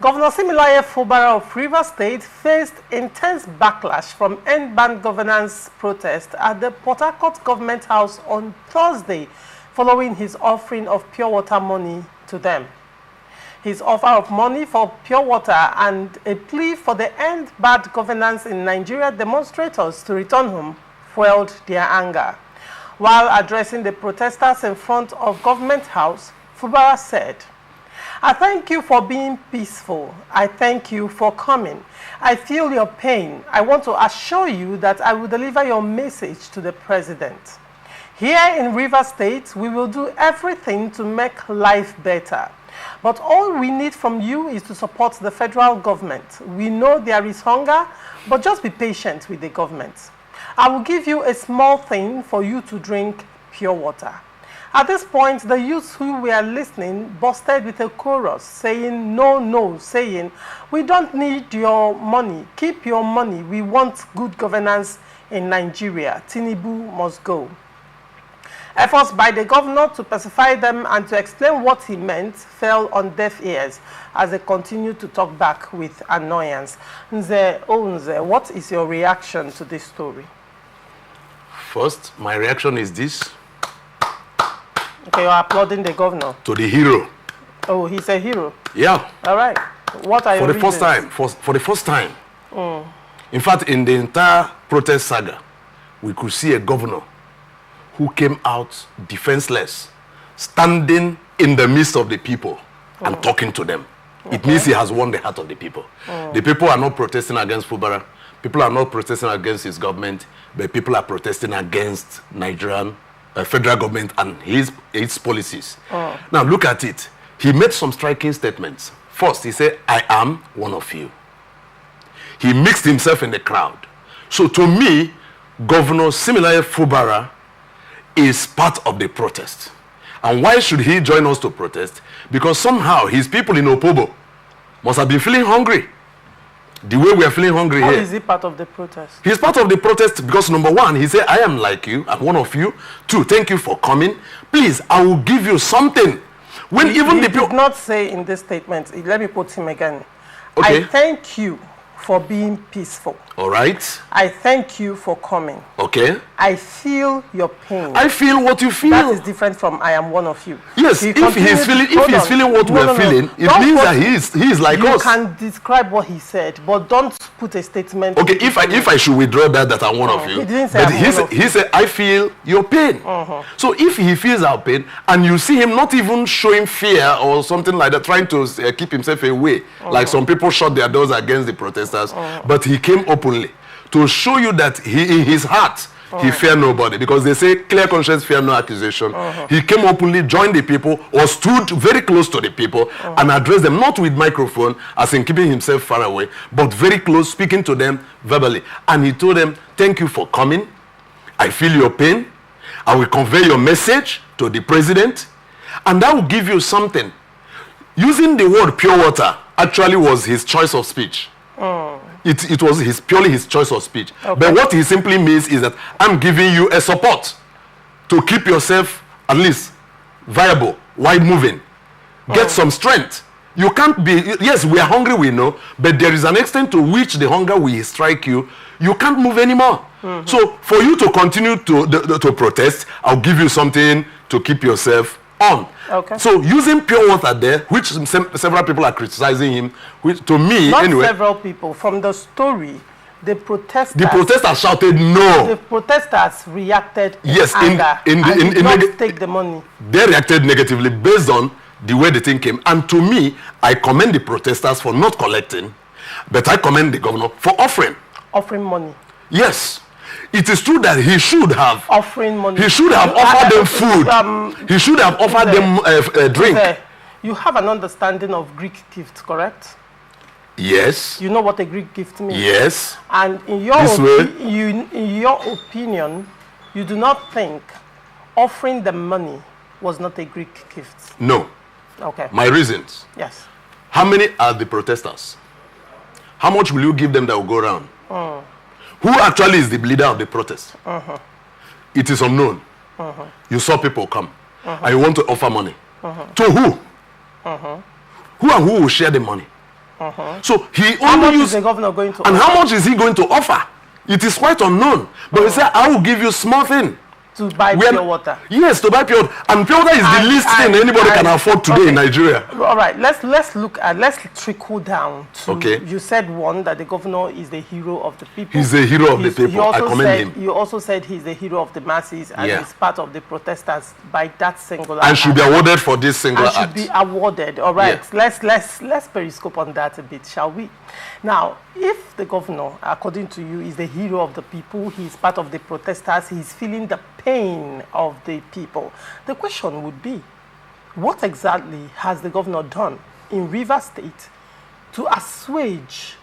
Governor Siminalayi Fubara of Rivers State faced intense backlash from EndBadGovernance protest at the Port Harcourt Government House on Thursday following his offering of pure water money to them. His offer of money for pure water and a plea for the EndBadGovernance in Nigeria demonstrators to return home fueled their anger. While addressing the protesters in front of Government House, Fubara said, "I thank you for being peaceful. I thank you for coming. I feel your pain. I want to assure you that I will deliver your message to the president. Here in Rivers State, we will do everything to make life better. But all we need from you is to support the federal government. We know there is hunger, but just be patient with the government. I will give you a small thing for you to drink pure water." At this point, the youths who were listening busted with a chorus saying, "No, no," saying, "We don't need your money. Keep your money. We want good governance in Nigeria. Tinubu must go." Efforts by the governor to pacify them and to explain what he meant fell on deaf ears as they continued to talk back with annoyance. Nze, what is your reaction to this story? First, my reaction is this. Okay, you're applauding the governor. To the hero. Oh, he's a hero. Yeah. All right. What are your reasons? For the first time. In fact, in the entire protest saga, we could see a governor who came out defenseless, standing in the midst of the people and talking to them. Okay. It means he has won the heart of the people. The people are not protesting against Fubara. People are not protesting against his government, but people are protesting against Nigerian federal government and its policies. Now look at it. He made some striking statements. First, he said, "I am one of you." He mixed himself in the crowd. So to me, Governor Siminalayi Fubara is part of the protest. And why should he join us to protest? Because somehow his people in Opobo must have been feeling hungry. The way we are feeling hungry here. How is he part of the protest? He's part of the protest because number one, he said, "I am like you, I'm one of you. Two, thank you for coming. Please, I will give you something." When he the people did not say in this statement, let me quote him again. Okay. "I thank you for being peaceful. All right. I thank you for coming. Okay. I feel your pain." I feel what you feel. That is different from "I am one of you." Yes, if he's feeling what we're feeling, it means that he is like us. You can describe what he said, but don't put a statement. Okay, if I should withdraw that I'm one of you. He didn't say he said, "I feel your pain." So if he feels our pain and you see him not even showing fear or something like that, trying to keep himself away, like some people shut their doors against the protesters, but he came openly to show you that in his heart, he feared nobody, because they say clear conscience fear no accusation. He came openly, joined the people, or stood very close to the people and addressed them, not with microphone, as in keeping himself far away, but very close, speaking to them verbally. And he told them, "Thank you for coming. I feel your pain. I will convey your message to the president, and that will give you something." Using the word pure water actually was his choice of speech. It was purely his choice of speech. Okay. But what he simply means is that I'm giving you a support to keep yourself at least viable, wide moving. Get some strength. You can't be, yes, we are hungry, we know, but there is an extent to which the hunger will strike you. You can't move anymore. So for you to continue to protest, I'll give you something to keep yourself on. Okay. So using pure water there, which several people are criticizing him, which to me, not anyway. Several people. From the story, the protesters shouted no. The protesters reacted yes, in anger. Take the money. They reacted negatively based on the way the thing came. And to me, I commend the protesters for not collecting, but I commend the governor for offering. Offering money. Yes. It is true that he should have offering money. He should have offered them food. He should have offered them a drink. You have an understanding of Greek gift, correct? Yes. You know what a Greek gift means? Yes. And in your opinion, you do not think offering the money was not a Greek gift? No. Okay. My reasons. Yes. How many are the protesters? How much will you give them that will go around? Who actually is the leader of the protest? It is unknown. You saw people come and you want to offer money. To who? Who and who will share the money? So he How only much is used, the governor going to and offer? how much is he going to offer? It is quite unknown. But he said, I will give you small thing. To buy pure water. Yes, to buy pure water. And pure water is the least thing anybody can afford today in Nigeria. All right, let's trickle down to, okay. You said one, that the governor is the hero of the people. He's the hero of the people. I commend him. You also said he's the hero of the masses, and he's part of the protesters by that singular and should be awarded for this singular act. Should be awarded. All right, let's periscope on that a bit, shall we? Now, if the governor, according to you, is the hero of the people, he's part of the protesters, he's feeling the pain of the people, the question would be, what exactly has the governor done in Rivers State to assuage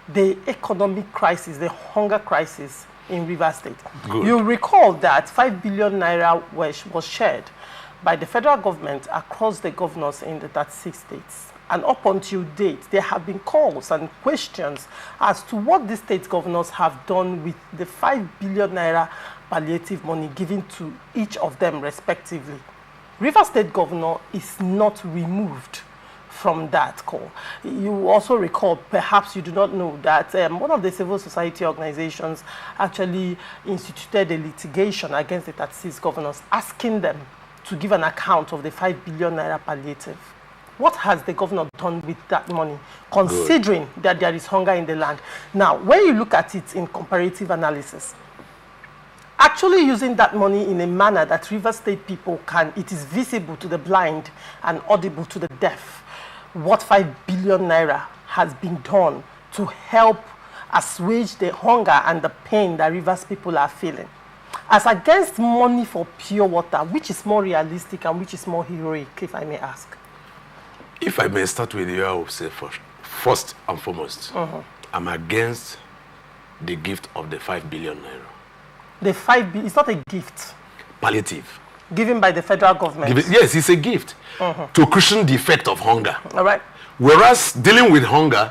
the economic crisis, the hunger crisis in Rivers State? Good. You recall that 5 billion naira was shared by the federal government across the governors in the 36 states. And up until date, there have been calls and questions as to what the state governors have done with the 5 billion naira palliative money given to each of them respectively. Rivers State governor is not removed from that call. You also recall, perhaps you do not know, that one of the civil society organizations actually instituted a litigation against the 36 governors, asking them to give an account of the 5 billion naira palliative. What has the governor done with that money, considering that there is hunger in the land? Now, when you look at it in comparative analysis, actually using that money in a manner that Rivers State people can, it is visible to the blind and audible to the deaf, what 5 billion naira has been done to help assuage the hunger and the pain that Rivers people are feeling, as against money for pure water, which is more realistic and which is more heroic, if I may ask? If I may start with you, I will say first and foremost, I'm against the gift of the 5 billion naira. The 5 billion, it's not a gift. Palliative. Given by the federal government. Yes, it's a gift to cushion the effect of hunger. All right. Whereas dealing with hunger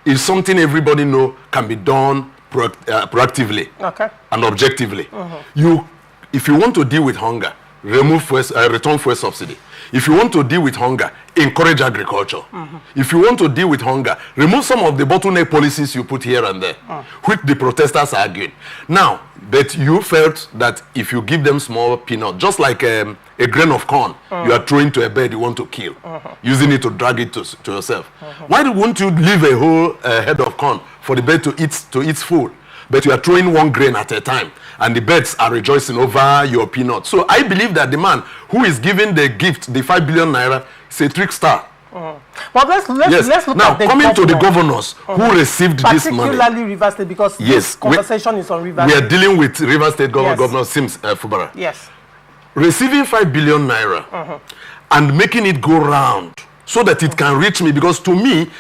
is something everybody know can be done proactively and objectively. If you want to deal with hunger, remove return fuel subsidy. If you want to deal with hunger, encourage agriculture. If you want to deal with hunger, remove some of the bottleneck policies you put here and there, which the protesters are arguing. Now, but you felt that if you give them small peanut, just like a grain of corn, you are throwing to a bird you want to kill, using it to drag it to yourself. Why won't you leave a whole head of corn for the bird to eat food? But you are throwing one grain at a time, and the birds are rejoicing over your peanut. So I believe that the man who is giving the gift, the 5 billion naira, is a trickster. Well, let's look now, at the coming to the governors who received this money. Particularly Rivers State, because this conversation is on Rivers State. We are dealing with Rivers State Governor Sims Fubara. Yes. Receiving 5 billion naira and making it go round so that it can reach me, because to me,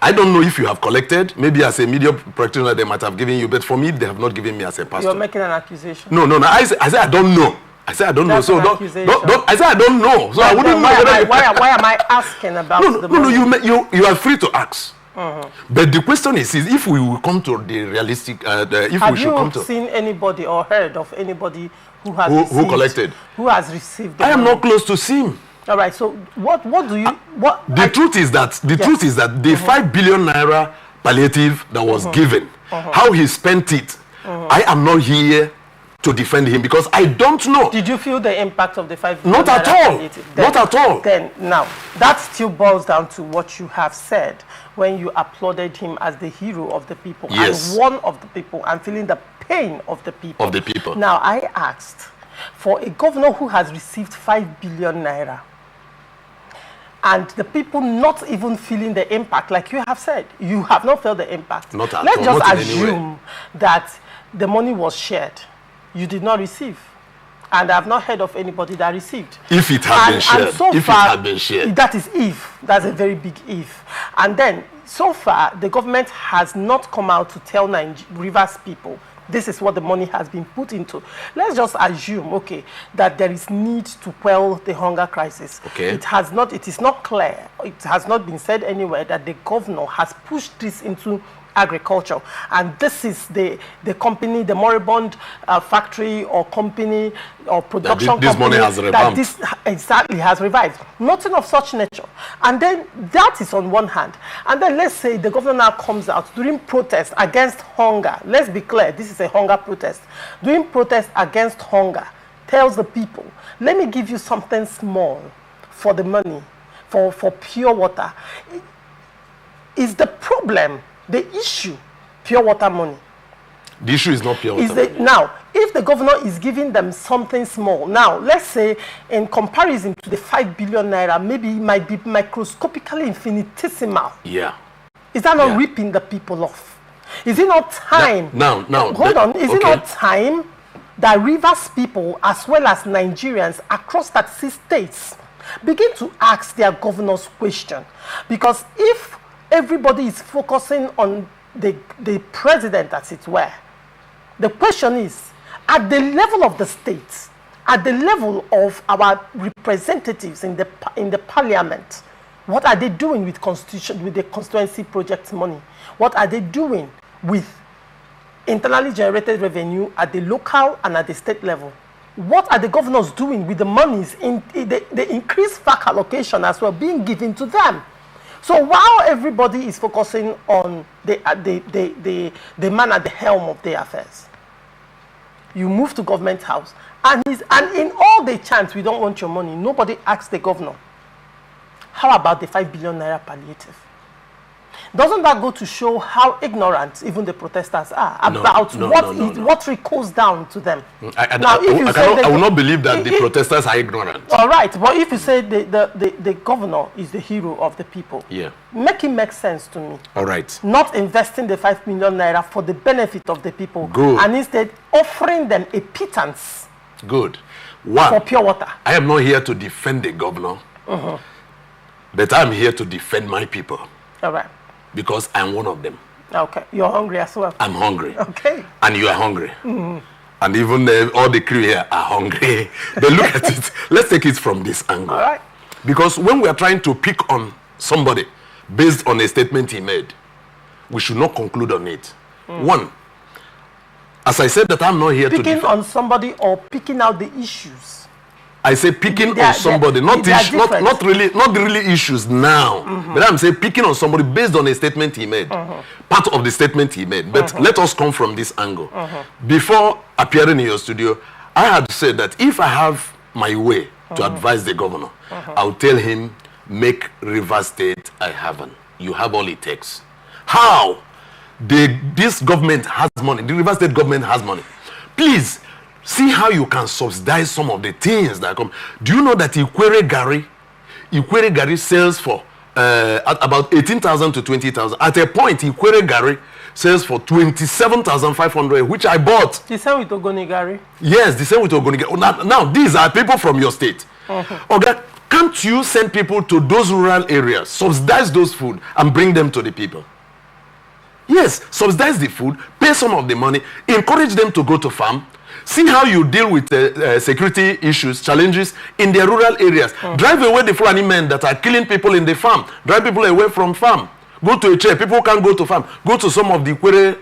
I don't know if you have collected. Maybe as a media practitioner, they might have given you, but for me, they have not given me as a pastor. You're making an accusation. No. I said I don't know. I said I don't know. So don't. I said I don't know. So I wouldn't know. Why am I asking about the money? No. You are free to ask. But the question is if we will come to the realistic, have you seen anybody or heard of anybody who has who collected, who has received? I am not close to see him. All right. So what do you The truth is that the 5 billion naira palliative that was given, how he spent it, I am not here to defend him because I don't know. Did you feel the impact of the 5 billion? Not at all. Not at all. Then now that still boils down to what you have said when you applauded him as the hero of the people and one of the people and feeling the pain of the people. Now I asked for a governor who has received 5 billion naira. And the people not even feeling the impact, like you have said. You have not felt the impact. Not at all. Let's just assume that the money was shared. You did not receive. And I have not heard of anybody that received. If it had been shared. And so if far, it had been shared. That is if. That's a very big if. And then, so far, the government has not come out to tell Rivers people, this is what the money has been put into. Let's just assume, that there is need to quell the hunger crisis. It is not clear, it has not been said anywhere that the governor has pushed this into agriculture. And this is the company, the moribund factory or company or production this company money has revamped. that this exactly has revived. Nothing of such nature. And then that is on one hand. And then let's say the governor now comes out during protest against hunger. Let's be clear, this is a hunger protest. During protest against hunger, tells the people, let me give you something small for the money, for pure water. Is the problem, the issue, pure water money? The issue is not pure water money. Now, if the governor is giving them something small, now, let's say, in comparison to the 5 billion naira, maybe it might be microscopically infinitesimal. Yeah. Is that not ripping the people off? Is it not time? Now, hold on. Is it not time that Rivers people, as well as Nigerians across 36 states, begin to ask their governors question? Because if everybody is focusing on the president, as it were, the question is, at the level of the states, at the level of our representatives in the parliament, what are they doing with the constituency project money? What are they doing with internally generated revenue at the local and at the state level? What are the governors doing with the monies in the increased FAC allocation as well being given to them? So while everybody is focusing on the man at the helm of their affairs, you move to government house, and in all the chants, we don't want your money, nobody asks the governor, how about the 5 billion naira palliative? Doesn't that go to show how ignorant even the protesters are about what trickles down to them? I will not believe that the protesters are ignorant. All right, but if you say the governor is the hero of the people, make it make sense to me. All right. Not investing the 5 million naira for the benefit of the people. Good. And instead offering them a pittance. Good. One, for pure water. I am not here to defend the governor, but I'm here to defend my people. All right. Because I'm one of them. Okay. You're hungry as well. I'm hungry. Okay. And you are hungry. And even all the crew here are hungry. But look at it. Let's take it from this angle. All right. Because when we are trying to pick on somebody based on a statement he made, we should not conclude on it. One, as I said that I'm not here to picking on somebody or picking out the issues. I say picking on somebody, not really issues now. But I'm saying picking on somebody based on a statement he made. Part of the statement he made. But let us come from this angle. Before appearing in your studio, I had said that if I have my way to advise the governor, I'll tell him, make Rivers State a heaven. You have all it takes. How? This government has money. The Rivers State government has money. Please, see how you can subsidize some of the things that come. Do you know that Ikwere Gari sells for at about 18,000 to 20,000. At a point, Ikwere Gari sells for 27,500, which I bought. The same with Ogoni Gari? Yes, the same with Ogoni Gari. Now, these are people from your state. Okay, can't you send people to those rural areas, subsidize those food, and bring them to the people? Yes, subsidize the food, pay some of the money, encourage them to go to farm. See how you deal with security issues, challenges in their rural areas. Drive away the Fulani men that are killing people in the farm. Drive people away from farm. Go to a chair. People can't go to farm. Go to some of the Ikwere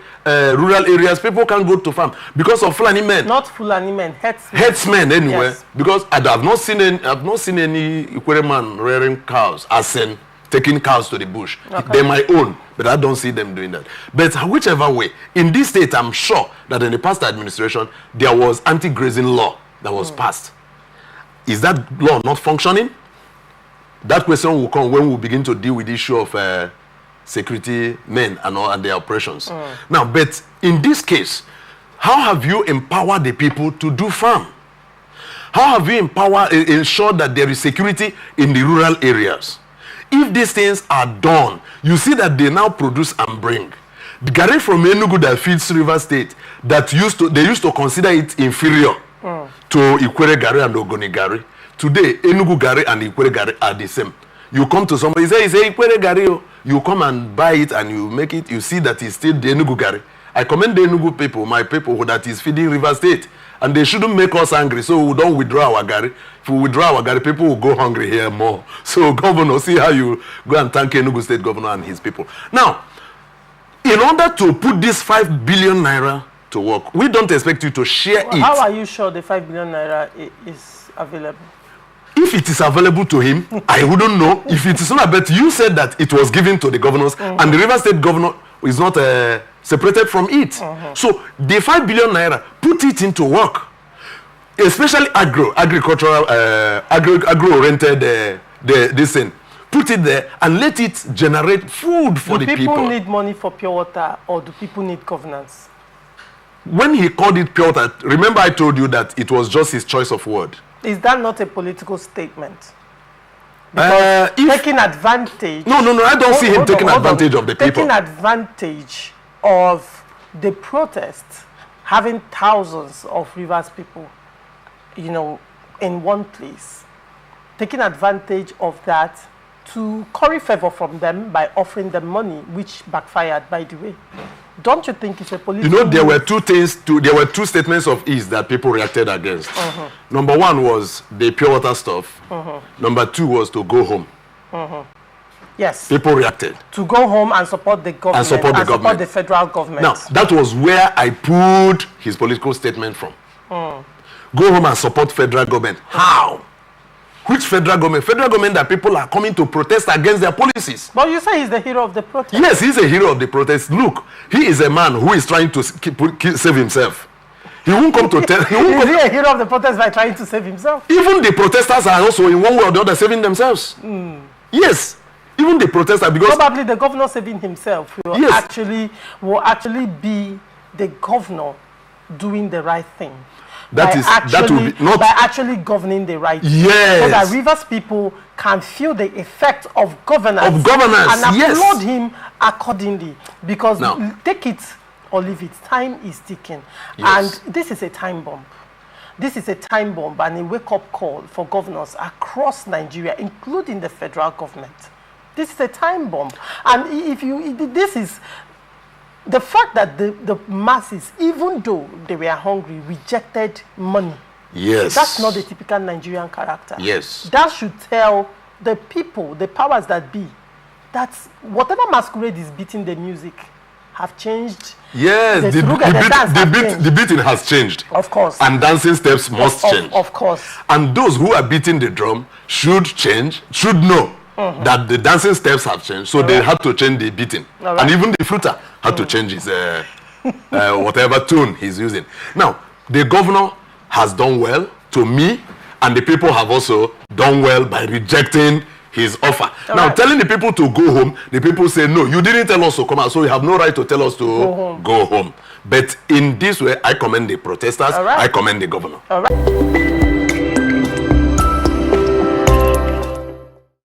rural areas. People can't go to farm because of Fulani men. Not Fulani men, headsmen. Headsmen anyway. Yes. Because I've not seen any Ikwere man rearing cows, as in taking cows to the bush. Okay. They're my own, but I don't see them doing that. But whichever way, in this state, I'm sure that in the past administration, there was anti-grazing law that was passed. Is that law not functioning? That question will come when we begin to deal with the issue of security men and their operations. Now, but in this case, how have you empowered the people to do farm? How have you ensured that there is security in the rural areas? If these things are done, you see that they now produce and bring. The Gari from Enugu that feeds River State, they used to consider it inferior to Ikwere Gari and Ogoni Gari. Today, Enugu Gari and Ikwere Gari are the same. You come to somebody, say Ikwere Gari, you come and buy it and you make it, you see that it's still the Enugu Gari. I commend the Enugu people, my people that is feeding River State. And they shouldn't make us angry, so we don't withdraw our Gari. If we withdraw our Gari, people will go hungry here more. So, Governor, see how you go and thank Enugu State Governor and his people. Now, in order to put this 5 billion naira to work, we don't expect you to share it. How are you sure the 5 billion naira is available? If it is available to him, I wouldn't know. If it is not, but you said that it was given to the governors, and the River State governor is not separated from it. So the 5 billion naira, put it into work, especially agricultural, agro-oriented this thing. Put it there and let it generate food for the people. Do people need money for pure water, or do people need governance? When he called it pure water, remember I told you that it was just his choice of word. Is that not a political statement? Because taking advantage... No, I don't see him taking advantage of the people. Taking advantage of the protest, having thousands of Rivers people, you know, in one place. Taking advantage of that to curry favor from them by offering them money, which backfired, by the way. Don't you think it's a political... You know, there were two statements of his that people reacted against. Number one was the pure water stuff. Number two was to go home. Yes. People reacted. To go home and support the government. Support the federal government. Now, that was where I pulled his political statement from. Go home and support federal government. How? Which federal government? Federal government that people are coming to protest against their policies. But you say he's the hero of the protest. Yes, he's a hero of the protest. Look, he is a man who is trying to save himself. He won't come to tell... Is he a hero of the protest by trying to save himself? Even the protesters are also in one way or the other saving themselves. Yes. Even the protesters, because... Probably the governor saving himself will actually be the governor doing the right thing. That will be not by actually governing the right. Yes. So that Rivers people can feel the effect of governance. And applaud him accordingly. Because take it or leave it, time is ticking. And this is a time bomb. This is a time bomb and a wake-up call for governors across Nigeria, including the federal government. This is a time bomb. And this is the fact that the masses, even though they were hungry, rejected money. Yes. That's not the typical Nigerian character. Yes. That should tell the people, the powers that be, that whatever masquerade is beating the music have changed. Yes, the beating has changed. Of course. And dancing steps must change. Of course. And those who are beating the drum should know that the dancing steps have changed, so they had to change the beating. And even the fluter had to change his whatever tune he's using. Now, the governor has done well to me, and the people have also done well by rejecting his offer. Now, telling the people to go home, the people say, no, you didn't tell us to come out, so you have no right to tell us to go home. But in this way, I commend the protesters, I commend the governor.